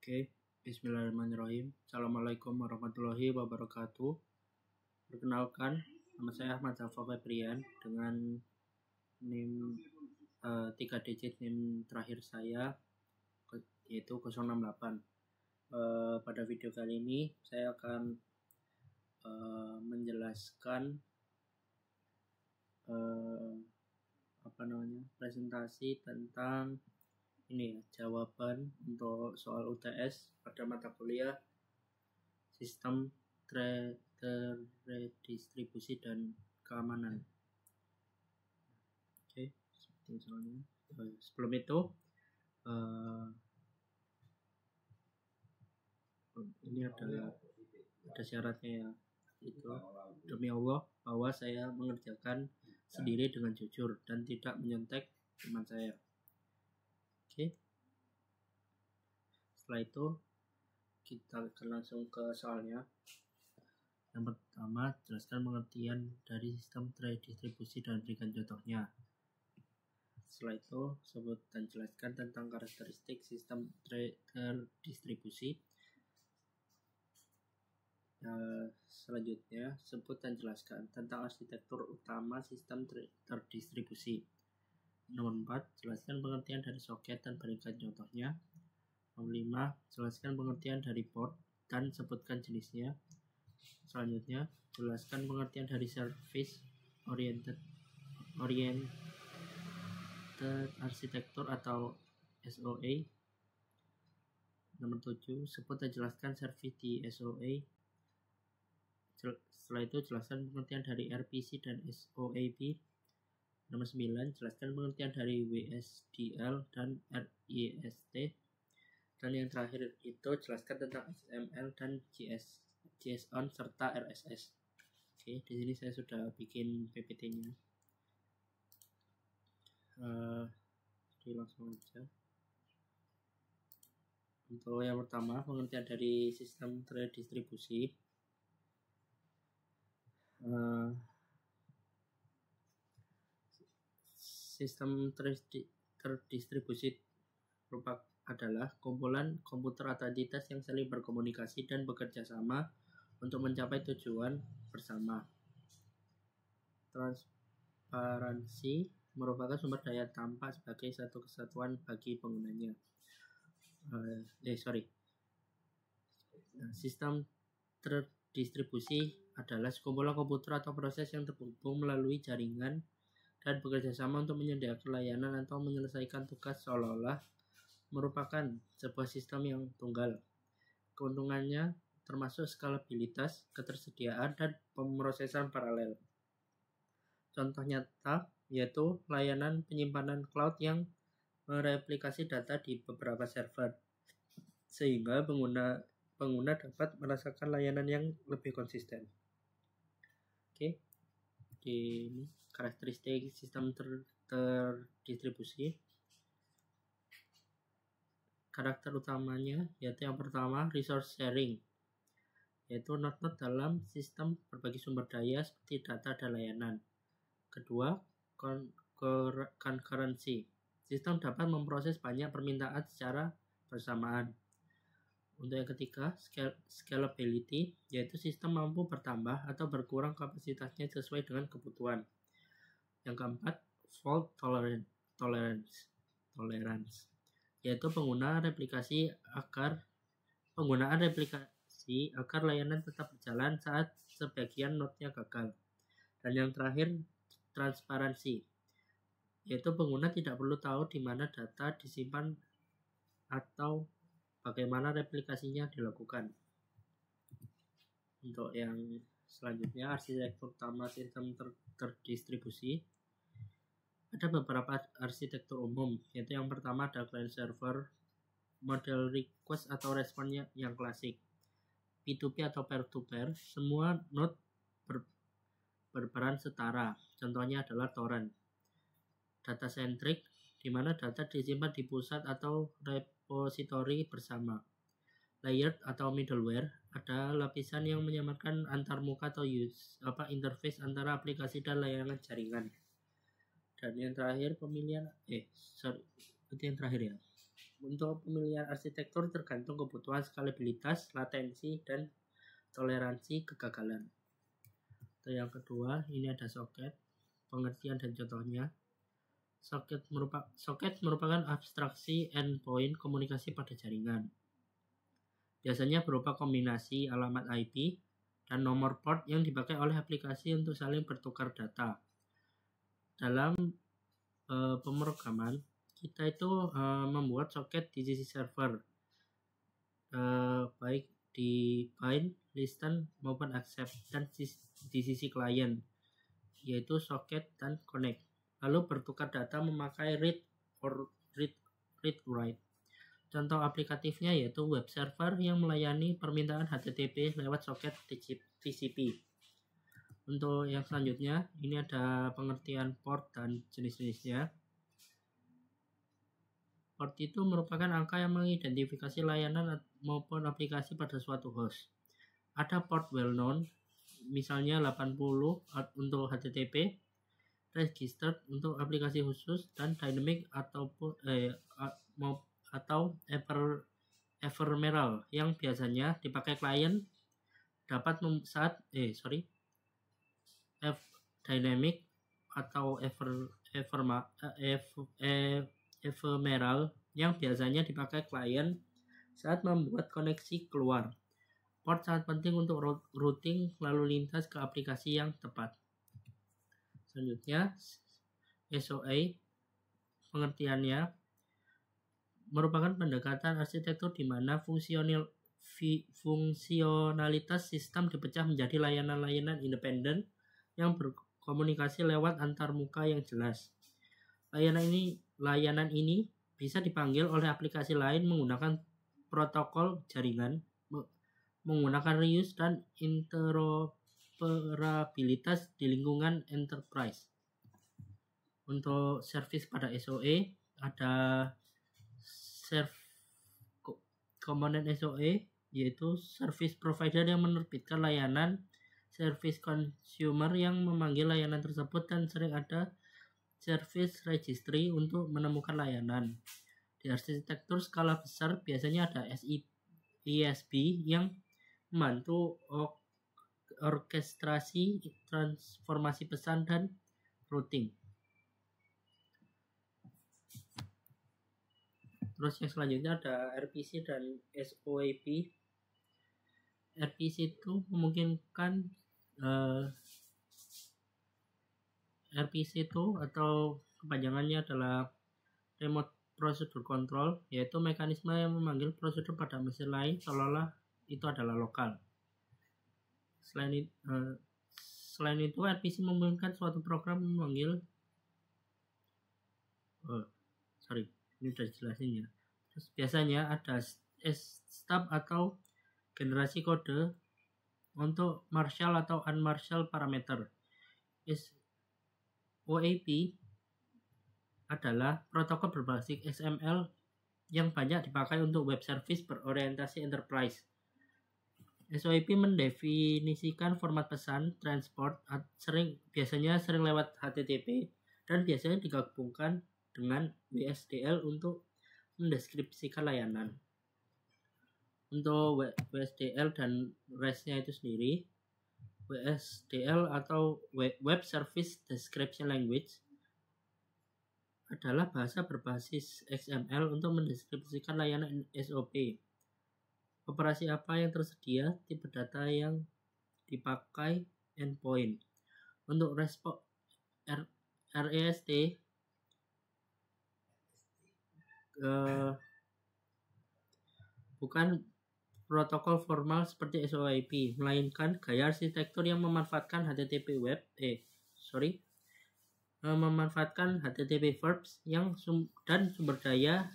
Oke, bismillahirrahmanirrahim. Assalamualaikum warahmatullahi wabarakatuh. Perkenalkan, nama saya Ahmad Zafar Febrian dengan NIM 3 digit NIM terakhir saya yaitu 068. Pada video kali ini saya akan menjelaskan presentasi tentang jawaban untuk soal UTS pada mata kuliah sistem terdistribusi dan keamanan. Oke, seperti misalnya sebelum itu ini ada syaratnya ya, itu demi Allah bahwa saya mengerjakan sendiri dengan jujur dan tidak menyontek teman saya. Oke. Setelah itu kita akan langsung ke soalnya. Yang pertama, jelaskan pengertian dari sistem terdistribusi dan berikan contohnya. Setelah itu, sebut dan jelaskan tentang karakteristik sistem terdistribusi. Selanjutnya, sebut dan jelaskan tentang arsitektur utama sistem terdistribusi. Nomor 4, jelaskan pengertian dari soket dan berikan contohnya. Nomor 5, jelaskan pengertian dari port dan sebutkan jenisnya. Selanjutnya, jelaskan pengertian dari service oriented arsitektur atau SOA. Nomor 7, sebut dan jelaskan service di SOA. Setelah itu, jelaskan pengertian dari RPC dan SOAP. Nomor 9, jelaskan pengertian dari WSDL dan RIST. Dan yang terakhir itu jelaskan tentang XML dan JSON serta RSS. Oke, di sini saya sudah bikin PPT-nya. Jadi langsung aja. Untuk yang pertama, pengertian dari sistem terdistribusi. Sistem terdistribusi adalah kumpulan komputer atau entitas yang saling berkomunikasi dan bekerja sama untuk mencapai tujuan bersama. Transparansi merupakan sumber daya tampak sebagai satu kesatuan bagi penggunanya. Sistem terdistribusi adalah sekumpulan komputer atau proses yang terhubung melalui jaringan dan bekerja sama untuk menyediakan layanan atau menyelesaikan tugas seolah-olah merupakan sebuah sistem yang tunggal. Keuntungannya termasuk skalabilitas, ketersediaan, dan pemrosesan paralel. Contoh nyata yaitu layanan penyimpanan cloud yang mereplikasi data di beberapa server, sehingga pengguna dapat merasakan layanan yang lebih konsisten. Oke. Ini karakteristik sistem terdistribusi. Karakter utamanya yaitu yang pertama, resource sharing, yaitu node-node dalam sistem berbagi sumber daya seperti data dan layanan. Kedua, concurrency, sistem dapat memproses banyak permintaan secara bersamaan. Untuk yang ketiga, scalability, yaitu sistem mampu bertambah atau berkurang kapasitasnya sesuai dengan kebutuhan. Yang keempat, fault tolerance, yaitu penggunaan replikasi agar layanan tetap berjalan saat sebagian node-nya gagal. Dan yang terakhir, transparansi, yaitu pengguna tidak perlu tahu di mana data disimpan atau bagaimana replikasinya dilakukan. Untuk yang selanjutnya, arsitektur utama sistem terdistribusi. Ada beberapa arsitektur umum, yaitu yang pertama ada client server, model request atau responnya yang klasik, P2P atau peer-to-peer, semua node berperan setara. Contohnya adalah torrent. Data centric, di mana data disimpan di pusat atau repository bersama. Layered atau middleware, ada lapisan yang menyamarkan antarmuka atau interface antara aplikasi dan layanan jaringan. Dan yang terakhir itu yang terakhir ya. Untuk pemilihan arsitektur tergantung kebutuhan skalabilitas, latensi, dan toleransi kegagalan. Atau yang kedua, ini ada soket, pengertian dan contohnya. Soket merupakan abstraksi endpoint komunikasi pada jaringan. Biasanya berupa kombinasi alamat IP dan nomor port yang dipakai oleh aplikasi untuk saling bertukar data. Dalam pemrograman, kita itu membuat soket di sisi server, baik di bind, listen, maupun accept, dan di sisi klien, yaitu soket dan connect. Lalu bertukar data memakai read write. Contoh aplikatifnya yaitu web server yang melayani permintaan HTTP lewat soket TCP. Untuk yang selanjutnya, ini ada pengertian port dan jenis-jenisnya. Port itu merupakan angka yang mengidentifikasi layanan maupun aplikasi pada suatu host. Ada port well known, misalnya 80 untuk HTTP, registered untuk aplikasi khusus, dan dynamic atau ephemeral yang biasanya dipakai klien dapat dynamic atau ephemeral yang biasanya dipakai klien saat membuat koneksi keluar. Port sangat penting untuk routing lalu lintas ke aplikasi yang tepat. Selanjutnya, SOA pengertiannya merupakan pendekatan arsitektur di mana fungsionalitas sistem dipecah menjadi layanan-layanan independen yang berkomunikasi lewat antarmuka yang jelas. Layanan ini bisa dipanggil oleh aplikasi lain menggunakan protokol jaringan, menggunakan reuse dan interoperabilitas di lingkungan enterprise. Untuk service pada SOA ada komponen SOA, yaitu service provider yang menerbitkan layanan, service consumer yang memanggil layanan tersebut, dan sering ada service registry untuk menemukan layanan. Di arsitektur skala besar biasanya ada ISP yang membantu orkestrasi, transformasi pesan, dan routing. Terus yang selanjutnya ada RPC dan SOAP. RPC itu memungkinkan RPC itu atau kepanjangannya adalah Remote Procedure Control, yaitu mekanisme yang memanggil prosedur pada mesin lain seolah-olah itu adalah lokal. Selain itu RPC memungkinkan suatu program memanggil ini sudah dijelasin ya. Terus biasanya ada stub atau generasi kode untuk marshal atau unmarshal parameter. OAP adalah protokol berbasis XML yang banyak dipakai untuk web service berorientasi enterprise. SOAP mendefinisikan format pesan transport biasanya sering lewat HTTP dan biasanya digabungkan dengan WSDL untuk mendeskripsikan layanan. Untuk WSDL dan REST-nya itu sendiri, WSDL atau Web Service Description Language adalah bahasa berbasis XML untuk mendeskripsikan layanan SOP. Operasi apa yang tersedia, tipe data yang dipakai, endpoint. Untuk REST bukan protokol formal seperti SOAP, melainkan gaya arsitektur yang memanfaatkan memanfaatkan HTTP verbs dan sumber daya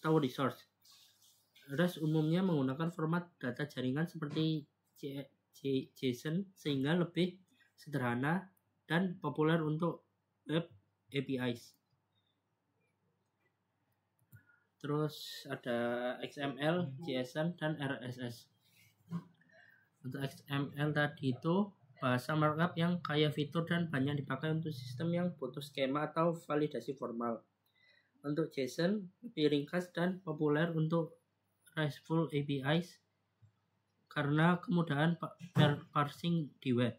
atau resource. REST umumnya menggunakan format data jaringan seperti JSON sehingga lebih sederhana dan populer untuk web APIs. Terus ada XML, JSON, dan RSS. Untuk XML tadi itu bahasa markup yang kaya fitur dan banyak dipakai untuk sistem yang butuh skema atau validasi formal. untuk JSON, lebih ringkas dan populer untuk RESTful APIs karena kemudahan parsing di web.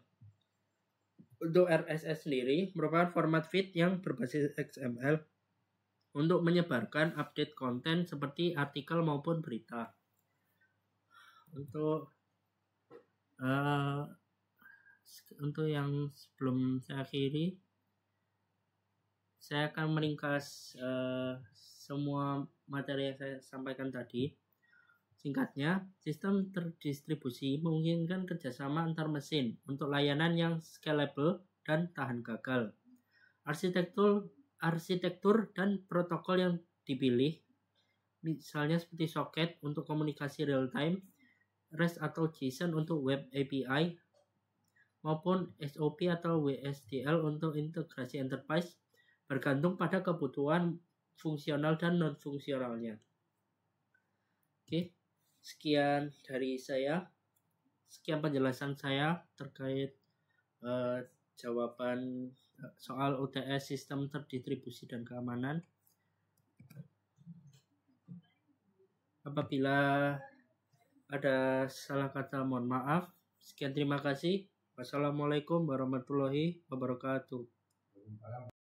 Untuk RSS sendiri merupakan format feed yang berbasis XML untuk menyebarkan update konten seperti artikel maupun berita. Untuk yang sebelum saya akhiri, saya akan meringkas semua materi yang saya sampaikan tadi. Singkatnya, sistem terdistribusi memungkinkan kerjasama antar mesin untuk layanan yang scalable dan tahan gagal. Arsitektur dan protokol yang dipilih, misalnya seperti socket untuk komunikasi real-time, REST atau JSON untuk web API, maupun SOP atau WSDL untuk integrasi enterprise, bergantung pada kebutuhan fungsional dan non-fungsionalnya. Oke, sekian dari saya. Sekian penjelasan saya terkait jawaban soal UTS sistem terdistribusi dan keamanan. Apabila ada salah kata, mohon maaf. Sekian, terima kasih. Wassalamualaikum warahmatullahi wabarakatuh.